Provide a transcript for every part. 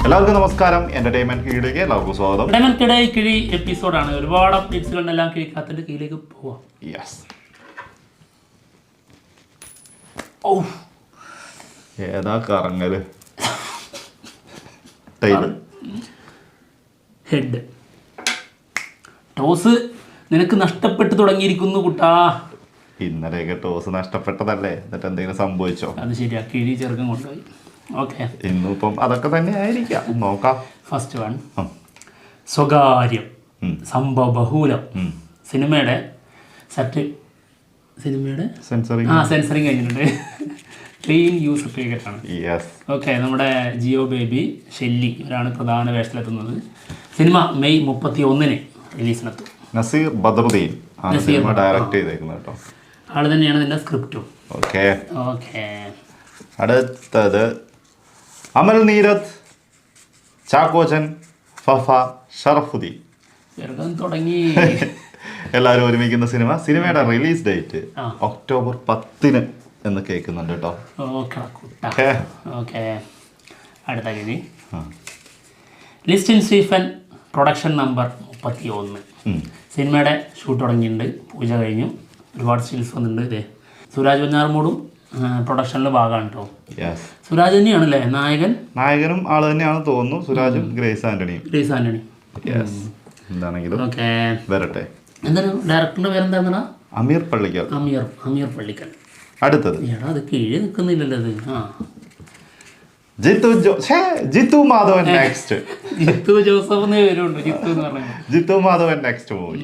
എല്ലാവർക്കും നമസ്കാരം. എന്റർടൈൻമെന്റ് കീഴിലേക്ക് എല്ലാവർക്കും സ്വാഗതം. എന്റർടൈൻമെന്റ് കിഴി എപ്പിസോഡാണ്. ഒരുപാട് അപ്ഡേറ്റ്സുകളെല്ലാം കിഴിക്കാത്തിന്റെ കീഴിലേക്ക് പോവാം. യെസ്. ഓ ഏതാ കറങ്ങല്? ഹെഡ് ടോസ് നിനക്ക് നഷ്ടപ്പെട്ടു തുടങ്ങിയിരിക്കുന്നു കുട്ടാ. ഇന്നലെയൊക്കെ ടോസ് നഷ്ടപ്പെട്ടതല്ലേ, എന്നിട്ട് എന്തെങ്കിലും സംഭവിച്ചോ? അത് ശരിയാ, കിഴി ചെറുക്കം കൊണ്ടുപോയി. ഓക്കെ, ഇന്നിപ്പം അതൊക്കെ തന്നെ ആയിരിക്കാം, നോക്കാം. ഫസ്റ്റ് വൺ, സ്വകാര്യം സംഭവ ബഹൂലം. സിനിമയുടെ സെൻസറിങ് കഴിഞ്ഞിട്ടുണ്ട്. ക്ലീൻ യൂസ് സർട്ടിഫിക്കറ്റ് ആണ്. ഓക്കെ, നമ്മുടെ ജിയോ ബേബി ഷെല്ലി ഇവരാണ് പ്രധാന വേഷത്തിലെത്തുന്നത്. സിനിമ മെയ് 31 റിലീസിനെത്തും. നസീർ ബദറുദ്ദീൻ ആണ് സിനിമ ഡയറക്റ്റ് ചെയ്തേക്കുന്നത് കേട്ടോ. ആള് തന്നെയാണ് ഇതിന്റെ സ്ക്രിപ്റ്റും. ഓക്കെ. ഓക്കെ, അടുത്തത് അമൽ നീരദ്, ചാക്കോച്ചൻ, ഫഫ, ഷറഫുദ്ദീൻ തുടങ്ങി. എല്ലാവരും ഒരുമിക്കുന്ന സിനിമയുടെ റിലീസ് ഡേറ്റ് ഒക്ടോബർ 10 എന്ന് കേൾക്കുന്നുണ്ട് കേട്ടോ. ഓക്കെ, അടുത്ത ഗതി ലിസ്റ്റിൻ സ്റ്റീഫൻ, പ്രൊഡക്ഷൻ നമ്പർ 31. സിനിമയുടെ ഷൂട്ട് തുടങ്ങിയിട്ടുണ്ട്, പൂജ കഴിഞ്ഞു, ഒരുപാട് സ്റ്റിൽസ് വന്നിട്ടുണ്ട്. ഇതേ സുരാജ് വെഞ്ഞാറമൂടും പ്രൊഡക്ഷനിലെ ഭാഗമാണ് കേട്ടോ. സുരാജ് തന്നെയാണല്ലേ നായകനും ആള് തന്നെയാണ് തോന്നുന്നു. സുരാജും ഗ്രേസ് ആന്റണി. എന്താണെങ്കിലും ഓക്കെ, വരട്ടെ. എന്താണ് ഡയറക്ടറിന്റെ പേരെന്താ? അമീർ പള്ളിക്കൽ. അമീർ പള്ളിക്കൽ. അടുത്തത് അത് കീഴ് നിൽക്കുന്നില്ലല്ലോ അത്. ജിത്തു മാധവൻ നെക്സ്റ്റ്. ജിത്തു ജോസഫ് പേരുണ്ട്. ജിത്തു എന്ന് പറഞ്ഞു. Jithu Madhavan next movie.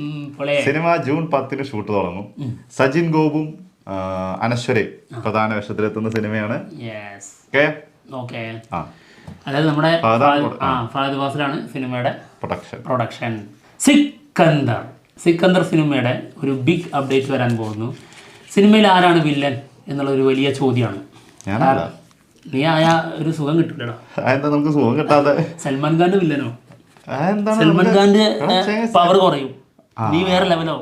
സിനിമ ജൂൺ 10 ഷൂട്ട് തുടങ്ങും. സജിൻ ഗോപും അനശ്വരയും പ്രധാന വേഷത്തിലെത്തുന്ന സിനിമയാണ്. അതായത് നമ്മുടെ ഫഹദ് ഫാസിലാണ് സിനിമയുടെ പ്രൊഡക്ഷൻ. സിക്കന്ദർ സിനിമയുടെ ഒരു ബിഗ് അപ്ഡേറ്റ് വരാൻ പോകുന്നു. സിനിമയിൽ ആരാണ് വില്ലൻ എന്നുള്ള ഒരു വലിയ ചോദ്യമാണ്. നീ ആയ ഒരു സുഖം കിട്ടില്ലടാ. നമുക്ക് സുഖം കിട്ടാതെ. സൽമാൻ ഖാന്റെ വില്ലനോ? സൽമാൻ ഖാന്റെ പവർ കുറയും, നീ വേറെ ലെവലോ.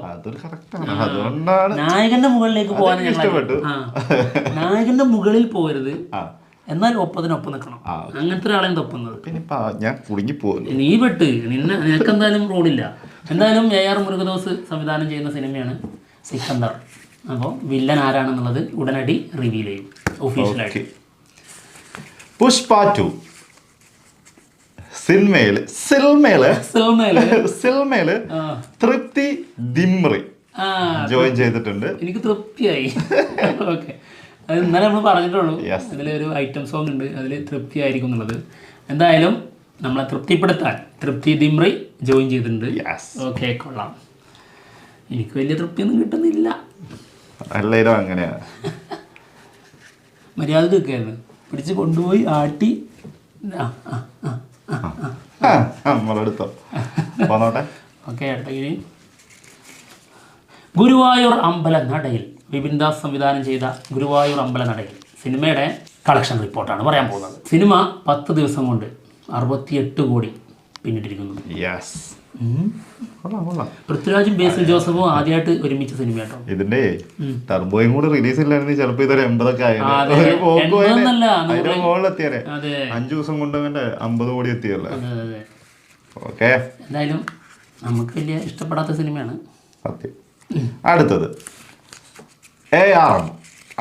നായകന്റെ മുകളിലേക്ക് പോകാൻ നായകന്റെ മുകളിൽ പോകരുത്, എന്നാൽ ഒപ്പത്തിനൊപ്പം നിൽക്കണം. അങ്ങനത്തെ ഒരാളെ തൊപ്പുന്നത് നീ പെട്ട്. നിനക്കെന്തായാലും റോഡില്ല. എന്തായാലും AR മുരുകദോസ് സംവിധാനം ചെയ്യുന്ന സിനിമയാണ് സിക്കന്ദർ. അപ്പോൾ വില്ലൻ ആരാണെന്നുള്ളത് ഉടനടി റിവീൽ ചെയ്യും ഒഫീഷ്യലായിട്ട്. പുഷ്പ 2 സിനിമയില് തൃപ്തി ദിമ്രി ജോയിൻ ചെയ്തിട്ടുണ്ട്. എനിക്ക് തൃപ്തിയായി. ഓക്കെ, അത് ഇന്നലെ നമ്മൾ പറഞ്ഞിട്ടുള്ളൂ. അതിലൊരു ഐറ്റം സോങ് ഉണ്ട്, അതിൽ തൃപ്തി ആയിരിക്കും എന്നുള്ളത്. എന്തായാലും നമ്മളെ തൃപ്തിപ്പെടുത്താൻ തൃപ്തി ദിമ്രി ജോയിൻ ചെയ്തിട്ടുണ്ട്. ഓക്കെ, കൊള്ളാം. എനിക്ക് വലിയ തൃപ്തിയൊന്നും കിട്ടുന്നില്ല. എല്ലാവരും അങ്ങനെയാ. മര്യാദ കേൾക്കായിരുന്നു, പിടിച്ച് കൊണ്ടുപോയി ആട്ടി. ഓക്കെ, അടുത്ത ഗുരുവായൂർ അമ്പലനടയിൽ വിപിൻ ദാസ് സംവിധാനം ചെയ്ത ഗുരുവായൂർ അമ്പലനടയിൽ സിനിമയുടെ കളക്ഷൻ റിപ്പോർട്ടാണ് പറയാൻ പോകുന്നത്. സിനിമ 10 ദിവസം കൊണ്ട് 68 കോടി പിന്നിട്ടിരിക്കുന്നു. പൃഥ്വിരാജും ബേസിൽ ജോസഫും ആദ്യമായിട്ട് ഒരുമിച്ച സിനിമ കേട്ടോ. ഇതിന്റെ ടർബോയും കൂടി റിലീസ് ഇല്ലായിരുന്നു ചിലപ്പോ ഇതൊരു 80 എത്തിയാലേ. 5 ദിവസം കൊണ്ട് 50 കോടി എത്തിയല്ലേ. ഓക്കെ, എന്തായാലും നമുക്ക് വലിയ ഇഷ്ടപ്പെടാത്ത സിനിമയാണ്. സത്യം. അടുത്തത് ARM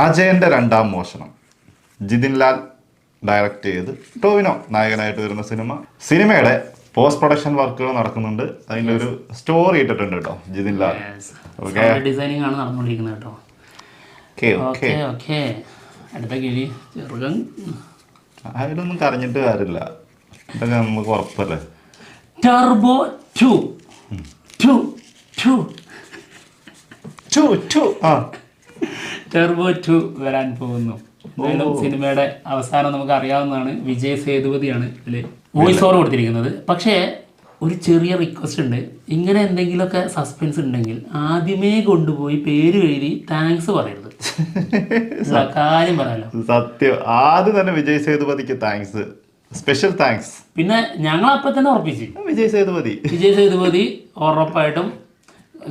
അജയന്റെ 2ാം മോഷണം. ജിതിൻ ലാൽ ഡയറക്റ്റ് ചെയ്ത് ടോവിനോ നായകനായിട്ട് വരുന്ന സിനിമയുടെ പോസ്റ്റ് പ്രൊഡക്ഷൻ വർക്കുകൾ നടക്കുന്നുണ്ട്. അതിന്റെ ഒരു സ്റ്റോറി ഇട്ടിട്ടുണ്ട് കേട്ടോ ജിതിൻ ലാൽ. ഡിസൈനിങ് ആണ് നടന്നുകൊണ്ടിരിക്കുന്നത് കേട്ടോ. ഓക്കെ, അടുത്ത കിഴി ചെറുകൻ. അതിലൊന്നും കരഞ്ഞിട്ട് കാര്യമില്ല, ഇതൊക്കെ നമുക്ക് ഉറപ്പല്ലേ. ടർബോ 2 ടർബോ 2 വരാൻ പോകുന്നു. എന്തായാലും സിനിമയുടെ അവസാനം നമുക്ക് അറിയാവുന്നതാണ്. വിജയ് സേതുപതിയാണ് ഇതില് വോയിസ് ഓവർ കൊടുത്തിരിക്കുന്നത്. പക്ഷേ ഒരു ചെറിയ റിക്വസ്റ്റ് ഉണ്ട്. ഇങ്ങനെ എന്തെങ്കിലുമൊക്കെ സസ്പെൻസ് ഉണ്ടെങ്കിൽ ആദ്യമേ കൊണ്ടുപോയി പേര് എഴുതി താങ്ക്സ് പറയരുത്. കാര്യം പറയാലോ. സത്യം, ആദ്യം തന്നെ വിജയ് സേതുപതിക്ക് താങ്ക്സ്, സ്പെഷ്യൽ താങ്ക്സ്. പിന്നെ ഞങ്ങൾ അപ്പം തന്നെ ഉറപ്പിച്ചു വിജയ് സേതുപതി ഉറപ്പായിട്ടും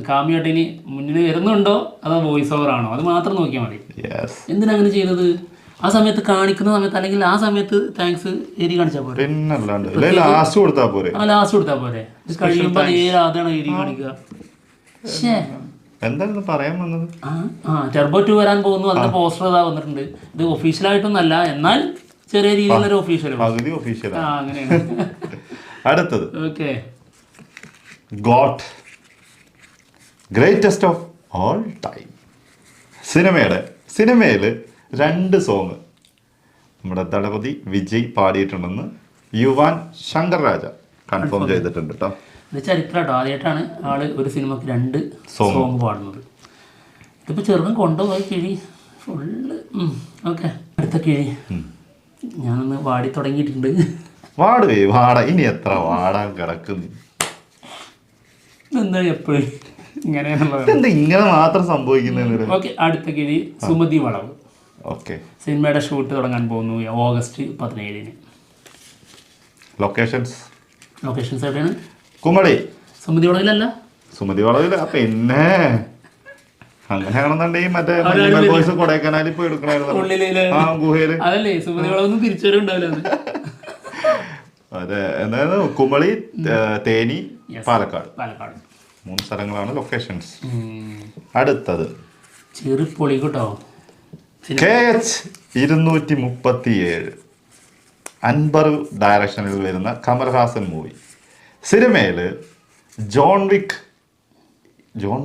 കാമിയായിട്ട് ഇനി മുന്നിൽ വരുന്നുണ്ടോ അതോ വോയിസ് ഓവർ ആണോ, അത് മാത്രം നോക്കിയാൽ മതി. എന്തിനാ അങ്ങനെ ചെയ്തത്? ആ സമയത്ത് കാണിക്കുന്ന സമയത്ത് അല്ലെങ്കിൽ ആ സമയത്ത് താങ്ക്സ് എരി കാണിച്ചാൽ പോരെ? പിന്നല്ലാണ്ട് ലാസ്റ്റ് കൊടുത്താ പോരെ? ആ ലാസ്റ്റ് കൊടുത്താൽ പോരെ? ഇത് കഴിയുമ്പോൾ നേരെ അതാണ് എരി കാണിക്കുക. ശേ, എന്തായിരുന്നു പറയാൻ വന്നത്? ടെർബോ 2 വരാൻ പോകുന്നു, അതിന്റെ പോസ്റ്റർ ഇതാ വന്നിട്ടുണ്ട്. ഇത് ഒഫീഷ്യലായിട്ടൊന്നല്ല, എന്നാൽ ചെറിയ രീതിയിലൊരു ഒഫീഷ്യൽ, പകുതി ഒഫീഷ്യൽ അങ്ങനെയാണ്. അടുത്തത് okay, got greatest of all time. സിനിമയിൽ 2 സോങ് നമ്മുടെ ദളപതി വിജയ് പാടിയിട്ടുണ്ടെന്ന് യുവാൻ ശങ്കർ രാജ കൺഫേം ചെയ്തിട്ടുണ്ട് കേട്ടോ. ഇത് ചരിത്രം കേട്ടോ, ആദ്യമായിട്ടാണ് ആള് ഒരു സിനിമക്ക് 2 സോങ് പാടുന്നത്. ഇതിപ്പോൾ ചെറുതും കൊണ്ടുപോയി കിഴി ഫുള്ള്. ഓക്കെ, അടുത്ത കിഴി ഞാനൊന്ന് വാടി തുടങ്ങിയിട്ടുണ്ട്. വാട ഇനി എത്ര വാടാൻ കിടക്കുന്നു? എന്താ എപ്പോഴും ഇങ്ങനെയാണുള്ളത്? എന്താ ഇങ്ങനെ മാത്രം സംഭവിക്കുന്നത്? ഓക്കെ, അടുത്ത കിഴി സുമതി വളവ്. ഓക്കെ, സിനിമയുടെ ഷൂട്ട് തുടങ്ങാൻ പോകുന്നു ഓഗസ്റ്റ് 17. ലൊക്കേഷൻസ് എവിടെയാണ്? കുമളി. സുമതി വളവിലല്ല, സുമതി വളവില്ല. പിന്നെ അങ്ങനെയാണെന്നുണ്ടെങ്കിൽ മറ്റേ മഞ്ഞുമൽ ബോയ്സ് കൊടൈക്കനാലിൽ പോയി എടുക്കണായിരുന്നു ഗുഹയില്. അതല്ലേ സുമതി വളവൊന്നും തിരിച്ചുവരവുണ്ടാവില്ല. അതെ, എന്തായാലും കുമളി, തേനി, പാലക്കാട് 3 സ്ഥലങ്ങളാണ് ലൊക്കേഷൻസ്. അടുത്തത് ചെറുപൊളി കേട്ടോ, KH 237 അൻബർ ഡയറക്ഷനിൽ വരുന്ന കമൽഹാസൻ മൂവി. സിനിമയിൽ ജോൺ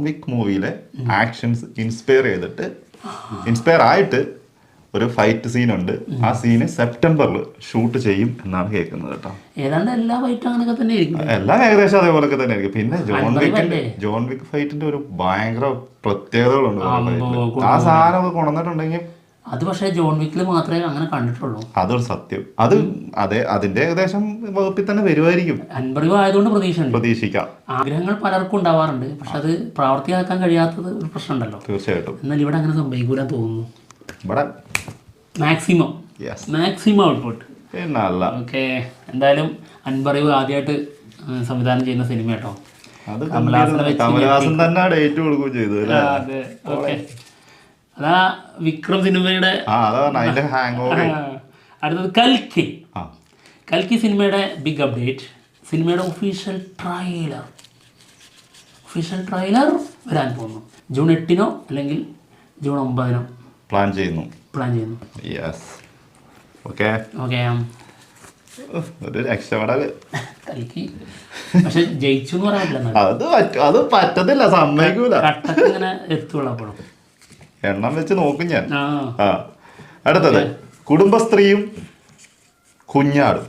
വിക്ക് മൂവിയിലെ ആക്ഷൻസ് ഇൻസ്പയർ ആയിട്ട് ഒരു ഫൈറ്റ് സീനുണ്ട്. ആ സീന് സെപ്റ്റംബറിൽ ഷൂട്ട് ചെയ്യും എന്നാണ് കേൾക്കുന്നത് കേട്ടോ. ഏതാണ്ട് എല്ലാ ഫൈറ്റും അങ്ങനെയൊക്കെ തന്നെ ആയിരിക്കും, എല്ലാം ഏകദേശം അതേപോലൊക്കെ തന്നെ ആയിരിക്കും. പിന്നെ ജോൺ വിക്ക് ഫൈറ്റിന്റെ ഒരു ഭയങ്കര പ്രത്യേകതകളുണ്ട്. ആ സാധനം കൊണ്ടുവന്നിട്ടുണ്ടെങ്കിൽ അത് പക്ഷേ ജോൺ വിക്കിൽ മാത്രമേ അങ്ങനെ കണ്ടിട്ടുള്ളൂ. അതൊരു സത്യം. അതെ, അതിന്റെ ഏകദേശം വകുപ്പിൽ തന്നെ വരുമായിരിക്കും. അൻപറിവ് ആയതുകൊണ്ട് പ്രതീക്ഷിക്കാം. ആഗ്രഹങ്ങൾ പലർക്കും ഉണ്ടാവാറുണ്ട്, പക്ഷെ അത് പ്രാവർത്തികമാക്കാൻ കഴിയാത്തത് ഒരു പ്രശ്നമുണ്ടല്ലോ. തീർച്ചയായിട്ടും. എന്നാൽ ഇവിടെ അങ്ങനെ സംഭവിക്കൂല തോന്നുന്നു. ഇവിടെ മാക്സിമം ഔട്ട്പുട്ട്. ഓക്കെ, എന്തായാലും അൻപറിവ് ആദ്യമായിട്ട് സംവിധാനം ചെയ്യുന്ന സിനിമ കേട്ടോ. കമൽഹാസൻ തന്നെ ഡേറ്റ് കൊടുക്കുകയും ചെയ്തു. അതെ, ഓക്കെ. അതാ വിക്രം സിനിമയുടെ. അടുത്തത് കൽക്കി സിനിമയുടെ ബിഗ് അപ്ഡേറ്റ്. സിനിമയുടെ ഒഫീഷ്യൽ ട്രailer വരാൻ പോകുന്നു. ജൂൺ 8 അല്ലെങ്കിൽ ജൂൺ 9 പ്ലാൻ ചെയ്യുന്നു. Yes, okay. ഒരു രക്ഷപ്പെടല് കൽക്കി. പക്ഷെ ജയിച്ചു എന്ന് പറയാൻ പറ്റില്ല, അത് പറ്റത്തില്ല, സമ്മതിക്കൂല. ഇങ്ങനെ എത്തുള്ളൂ അപ്പോഴും എണ്ണം വെച്ച് നോക്കും ഞാൻ. അടുത്തത് കുടുംബസ്ത്രീയും കുഞ്ഞാടും.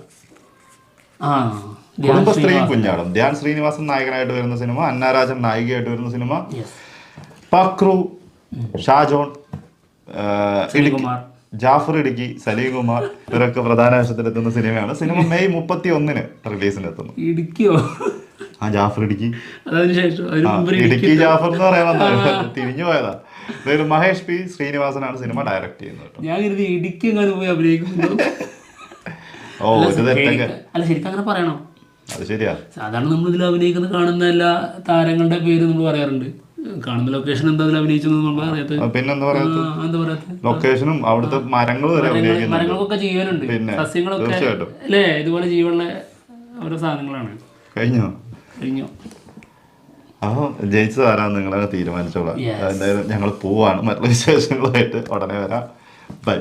ധ്യാൻ ശ്രീനിവാസൻ നായകനായിട്ട് വരുന്ന സിനിമ, അന്നാരാജൻ നായികയായിട്ട് വരുന്ന സിനിമ, പക്രു, ഷാജോൺ, ജാഫർ ഇടുക്കി, സലീം കുമാർ ഇവരൊക്കെ പ്രധാന വേഷത്തിലെത്തുന്ന സിനിമയാണ്. Cinema May 31 റിലീസിനെത്തുന്നു. ഇടുക്കിയോ? ജാഫർ ഇടുക്കി ജാഫർ എന്ന് പറയാൻ തിരിഞ്ഞു പോയതാ. മഹേഷ് പി ശ്രീനിവാസനാണ് സിനിമ ഡയറക്ട് ചെയ്യുന്നത്. ഞാൻ ഇടുക്കി പോയി അഭിനയിക്കുന്നു. അല്ല, ശരിക്കും അങ്ങനെ പറയണോ? അത് ശരിയാ. സാധാരണ നമ്മൾ ഇതിൽ അഭിനയിക്കുന്ന കാണുന്ന എല്ലാ താരങ്ങളുടെ പേര് നമ്മൾ പറയാറുണ്ട്. കാണുന്ന ലൊക്കേഷൻ എന്താ അറിയാത്തത്? പിന്നെന്താ പറയാ, ലൊക്കേഷനും അവിടുത്തെ മരങ്ങൾക്കൊക്കെ ജീവനുണ്ട്, സസ്യങ്ങളൊക്കെ അല്ലേ, ഇതുപോലെ ജീവനുള്ള ഓരോ സാധനങ്ങളാണ്. കഴിഞ്ഞോ? അപ്പോൾ ജയിച്ചത് ആരാന്ന് നിങ്ങളെ തീരുമാനിച്ചോളാം. എന്തായാലും ഞങ്ങൾ പോവാണ്. മറ്റുള്ള വിശേഷങ്ങളായിട്ട് ഉടനെ വരാം. ബൈ.